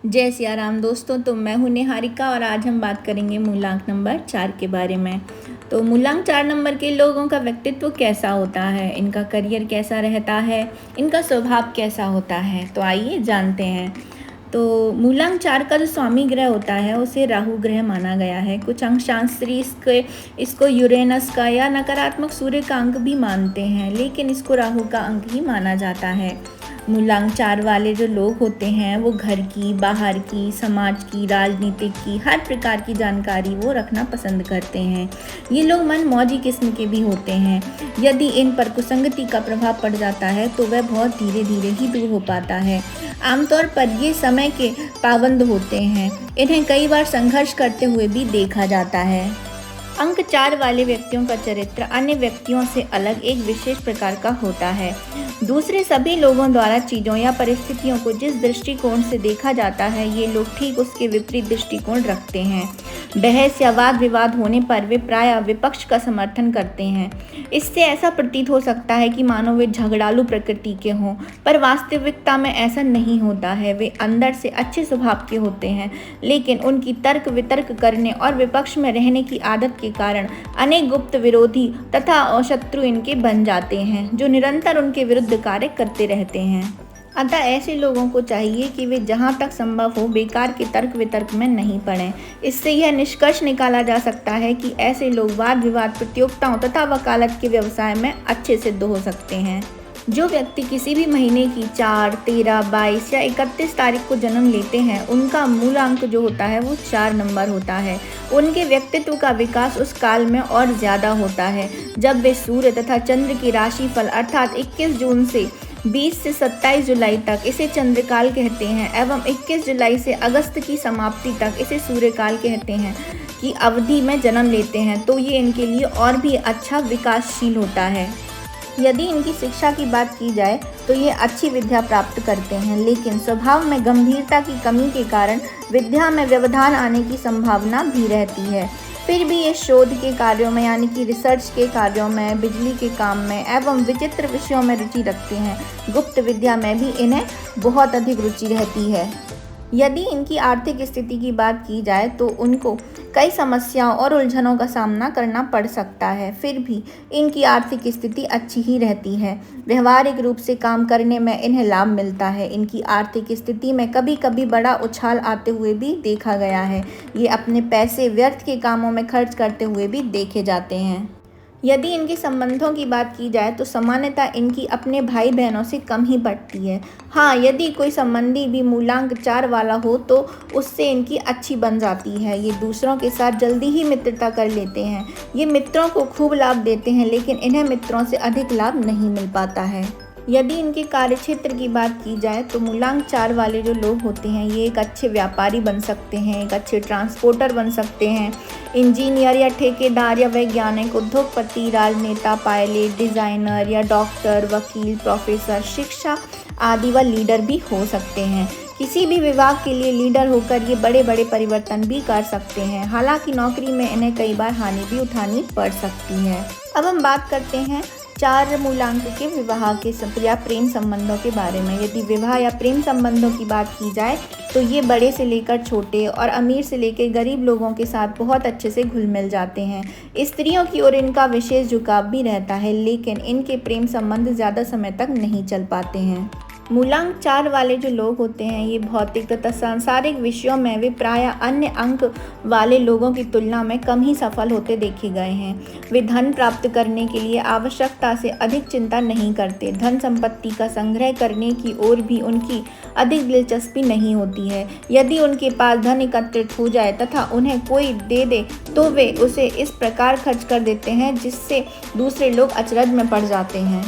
जय सिया राम दोस्तों। तो मैं हूँ निहारिका और आज हम बात करेंगे मूलांक नंबर 4 के बारे में। तो मूलांक 4 नंबर के लोगों का व्यक्तित्व कैसा होता है, इनका करियर कैसा रहता है, इनका स्वभाव कैसा होता है, तो आइए जानते हैं। तो मूलांक 4 का जो स्वामी ग्रह होता है उसे राहु ग्रह माना गया है। कुछ अंकशास्त्री इसको यूरेनस का या नकारात्मक सूर्य का अंक भी मानते हैं, लेकिन इसको राहु का अंक ही माना जाता है। मूलांक 4 वाले जो लोग होते हैं वो घर की, बाहर की, समाज की, राजनीतिक की, हर प्रकार की जानकारी वो रखना पसंद करते हैं। ये लोग मनमौजी किस्म के भी होते हैं। यदि इन पर कुसंगति का प्रभाव पड़ जाता है तो वह बहुत धीरे धीरे ही दूर हो पाता है। आमतौर पर ये समय के पाबंद होते हैं। इन्हें कई बार संघर्ष करते हुए भी देखा जाता है। अंक 4 वाले व्यक्तियों का चरित्र अन्य व्यक्तियों से अलग एक विशेष प्रकार का होता है। दूसरे सभी लोगों द्वारा चीज़ों या परिस्थितियों को जिस दृष्टिकोण से देखा जाता है, ये लोग ठीक उसके विपरीत दृष्टिकोण रखते हैं। बहस या वाद विवाद होने पर वे प्रायः विपक्ष का समर्थन करते हैं। इससे ऐसा प्रतीत हो सकता है कि मानो वे झगड़ालू प्रकृति के हों, पर वास्तविकता में ऐसा नहीं होता है। वे अंदर से अच्छे स्वभाव के होते हैं, लेकिन उनकी तर्क वितर्क करने और विपक्ष में रहने की आदत के कारण अनेक गुप्त विरोधी तथा शत्रु इनके बन जाते हैं, जो निरंतर उनके विरुद्ध कार्य करते रहते हैं। अतः ऐसे लोगों को चाहिए कि वे जहाँ तक संभव हो बेकार के तर्क वितर्क में नहीं पड़ें। इससे यह निष्कर्ष निकाला जा सकता है कि ऐसे लोग वाद विवाद, प्रतियोगिताओं तथा वकालत के व्यवसाय में अच्छे सिद्ध हो सकते हैं। जो व्यक्ति किसी भी महीने की 4, 13, 22 या 31 तारीख को जन्म लेते हैं, उनका मूलांक जो होता है वो 4 नंबर होता है। उनके व्यक्तित्व का विकास उस काल में और ज़्यादा होता है जब वे सूर्य तथा चंद्र की राशिफल अर्थात 21 जून से 20 से 27 जुलाई तक इसे चंद्रकाल कहते हैं एवं 21 जुलाई से अगस्त की समाप्ति तक इसे सूर्यकाल कहते हैं की अवधि में जन्म लेते हैं, तो ये इनके लिए और भी अच्छा विकासशील होता है। यदि इनकी शिक्षा की बात की जाए तो ये अच्छी विद्या प्राप्त करते हैं, लेकिन स्वभाव में गंभीरता की कमी के कारण विद्या में व्यवधान आने की संभावना भी रहती है। फिर भी ये शोध के कार्यों में यानी कि रिसर्च के कार्यों में, बिजली के काम में एवं विचित्र विषयों में रुचि रखते हैं। गुप्त विद्या में भी इन्हें बहुत अधिक रुचि रहती है। यदि इनकी आर्थिक स्थिति की बात की जाए तो उनको कई समस्याओं और उलझनों का सामना करना पड़ सकता है, फिर भी इनकी आर्थिक स्थिति अच्छी ही रहती है। व्यवहारिक रूप से काम करने में इन्हें लाभ मिलता है। इनकी आर्थिक स्थिति में कभी कभी बड़ा उछाल आते हुए भी देखा गया है। ये अपने पैसे व्यर्थ के कामों में खर्च करते हुए भी देखे जाते हैं। यदि इनके संबंधों की बात की जाए तो सामान्यतः इनकी अपने भाई बहनों से कम ही बढ़ती है। हाँ, यदि कोई संबंधी भी मूलांक 4 वाला हो तो उससे इनकी अच्छी बन जाती है। ये दूसरों के साथ जल्दी ही मित्रता कर लेते हैं। ये मित्रों को खूब लाभ देते हैं, लेकिन इन्हें मित्रों से अधिक लाभ नहीं मिल पाता है। यदि इनके कार्यक्षेत्र की बात की जाए तो मूलांक 4 वाले जो लोग होते हैं ये एक अच्छे व्यापारी बन सकते हैं, एक अच्छे ट्रांसपोर्टर बन सकते हैं, इंजीनियर या ठेकेदार या वैज्ञानिक, उद्योगपति, राजनेता, पायलट, डिज़ाइनर या डॉक्टर, वकील, प्रोफेसर, शिक्षा आदि व लीडर भी हो सकते हैं। किसी भी विभाग के लिए लीडर होकर ये बड़े बड़े परिवर्तन भी कर सकते हैं। हालांकि नौकरी में इन्हें कई बार हानि भी उठानी पड़ सकती है। अब हम बात करते हैं 4 मूलांक के विवाह के या प्रेम संबंधों के बारे में। यदि विवाह या प्रेम संबंधों की बात की जाए तो ये बड़े से लेकर छोटे और अमीर से लेकर गरीब लोगों के साथ बहुत अच्छे से घुल मिल जाते हैं। स्त्रियों की ओर इनका विशेष झुकाव भी रहता है, लेकिन इनके प्रेम संबंध ज़्यादा समय तक नहीं चल पाते हैं। मूलांक 4 वाले जो लोग होते हैं ये भौतिक तथा सांसारिक विषयों में वे प्रायः अन्य अंक वाले लोगों की तुलना में कम ही सफल होते देखे गए हैं। वे धन प्राप्त करने के लिए आवश्यकता से अधिक चिंता नहीं करते। धन संपत्ति का संग्रह करने की ओर भी उनकी अधिक दिलचस्पी नहीं होती है। यदि उनके पास धन एकत्रित हो जाए तथा उन्हें कोई दे दे तो वे उसे इस प्रकार खर्च कर देते हैं जिससे दूसरे लोग अचरज में पड़ जाते हैं।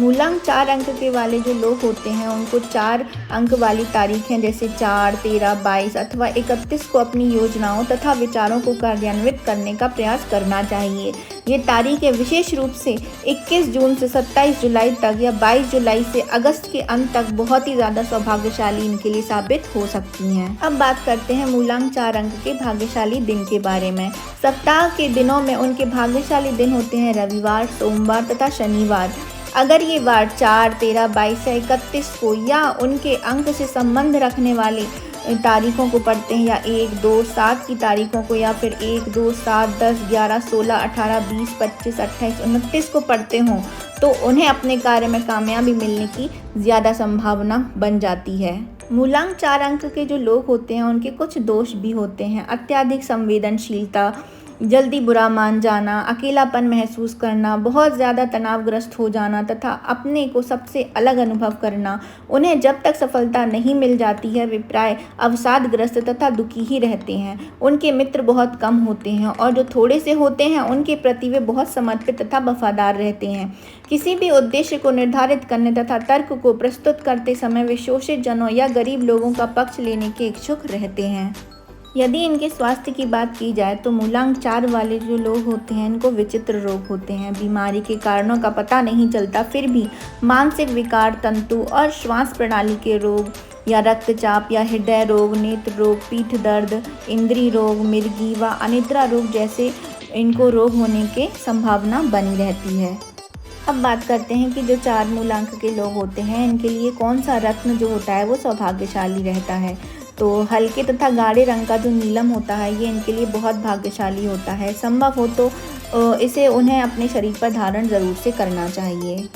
मूलांक 4 अंक के वाले जो लोग होते हैं उनको 4 अंक वाली तारीखें जैसे 4, 13, 22 अथवा 31 को अपनी योजनाओं तथा विचारों को कार्यान्वित करने का प्रयास करना चाहिए। ये तारीखें विशेष रूप से 21 जून से 27 जुलाई तक या 22 जुलाई से अगस्त के अंत तक बहुत ही ज़्यादा सौभाग्यशाली इनके लिए साबित हो सकती हैं। अब बात करते हैं मूलांक 4 अंक के भाग्यशाली दिन के बारे में। सप्ताह के दिनों में उनके भाग्यशाली दिन होते हैं रविवार, सोमवार तथा शनिवार। अगर ये वार 4, 13, 22 या 31 को या उनके अंक से संबंध रखने वाले तारीखों को पढ़ते हैं, या 1, 2, 7 की तारीखों को, या फिर 1, 2, 7, 10, 11, 16, 18, 20, 25, 28, 29 को पढ़ते हों तो उन्हें अपने कार्य में कामयाबी मिलने की ज़्यादा संभावना बन जाती है। मूलांक 4 अंक के जो लोग होते हैं उनके कुछ दोष भी होते हैं। अत्यधिक संवेदनशीलता, जल्दी बुरा मान जाना, अकेलापन महसूस करना, बहुत ज़्यादा तनावग्रस्त हो जाना तथा अपने को सबसे अलग अनुभव करना। उन्हें जब तक सफलता नहीं मिल जाती है वे प्राय अवसादग्रस्त तथा दुखी ही रहते हैं। उनके मित्र बहुत कम होते हैं और जो थोड़े से होते हैं उनके प्रति वे बहुत समर्पित तथा वफादार रहते हैं। किसी भी उद्देश्य को निर्धारित करने तथा तर्क को प्रस्तुत करते समय वे शोषित जनों या गरीब लोगों का पक्ष लेने के इच्छुक रहते हैं। यदि इनके स्वास्थ्य की बात की जाए तो मूलांक 4 वाले जो लोग होते हैं इनको विचित्र रोग होते हैं। बीमारी के कारणों का पता नहीं चलता, फिर भी मानसिक विकार, तंतु और श्वास प्रणाली के रोग या रक्तचाप या हृदय रोग, नेत्र रोग, पीठ दर्द, इंद्री रोग, मिर्गी व अनिद्रा रोग जैसे इनको रोग होने की संभावना बनी रहती है। अब बात करते हैं कि जो 4 मूलांक के लोग होते हैं इनके लिए कौन सा रत्न जो होता है वो सौभाग्यशाली रहता है। तो हल्के तथा गाढ़े रंग का जो नीलम होता है ये इनके लिए बहुत भाग्यशाली होता है। संभव हो तो इसे उन्हें अपने शरीर पर धारण ज़रूर से करना चाहिए।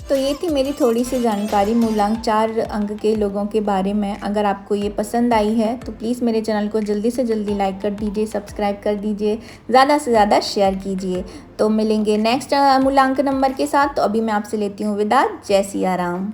तो ये थी मेरी थोड़ी सी जानकारी मूलांक 4 अंक के लोगों के बारे में। अगर आपको ये पसंद आई है तो प्लीज़ मेरे चैनल को जल्दी से जल्दी लाइक कर दीजिए, सब्सक्राइब कर दीजिए, ज़्यादा से ज़्यादा शेयर कीजिए। तो मिलेंगे नेक्स्ट मूलांक नंबर के साथ। तो अभी मैं आपसे लेती हूँ विदा। जय सिया राम।